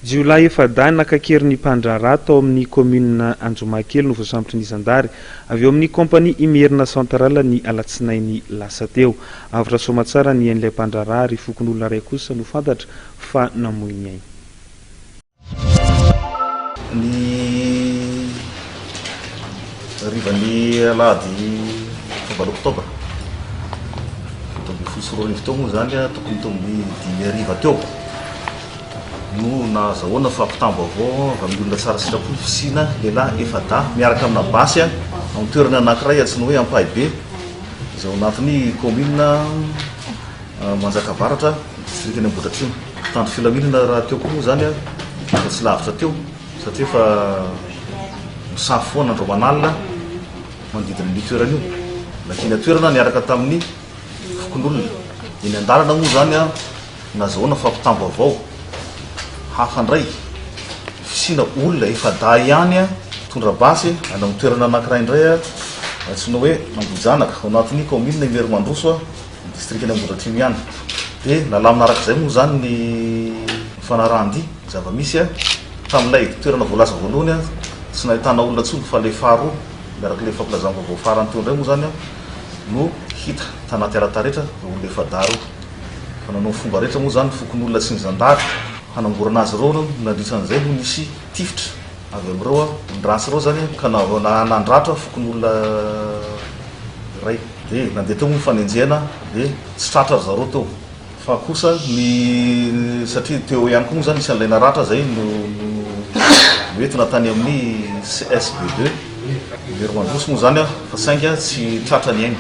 Jiolahy efada nakakery mpandrarà tao amin'ny commune Anjomakely no voasambotra ny Zandary avy eo amin'ny compagnie Imerina Centrale ny alatsinainy lasa teo. Avatra somatsara ny an'ilay mpandrarà ary fokon'olona ray kosa no fantatra fa namoy ny ainy. Ny rivan'ny alady 7 oktobra 2024 teo moa zany tokony tomby 10 teo no nazahoana fampitambo avao avy amin'ny olona tsara sitrapon'ny fisina lehilahy efada miaraka amina basy amin'ny toerana anankiray antsoina hoe Ampahibe izay ao anatin'ny commune Manjakavaratra district ny Ambohidratrimo. Tandro filaminana raha teo koa moa zany fa tsy lavitra teo satria fa misafy foana andro manalina manodidina ny toerana io. Nakina toerana niaraka tamin'ny fokon'olona eny an-dalana moa zany nazahoana fampitambo avao hafandray fisina olona efada ihany tondra basy any amin'ny toerana anankiray indray antsoina hoe Ambohijanaka ao anatin'ny commune Imeromandroso district ny Ambohidratrimo ihany. Dia nalamina arak'izay moa zany ny fanarahandy zava-misy tamin'ilay toerana voalaza voalohany tsy nahitana olona tsony fa le faharoa miaraka le fampilazana vaovao farany teo indray moa zany no hita tanaty alatarehetra olona efada roa fa nanao fomba rehetra moa zany fokon'olona sy ny Zandary hanamborana azy ireo nandritran'izay no nisy tifitra avy amin'ireo ndrasy ireo zany ka nandratra fokon'olona ray. Dia nandeha teo moa mifanenjehana dia tsy tratra zareo teo fa kosa ny satria teo ihany koa moa zany isan'ilay naratra zay no mety natany amin'ny CSB2 Imeromandroso moa zany fa sainga tsy tratra ny ainy.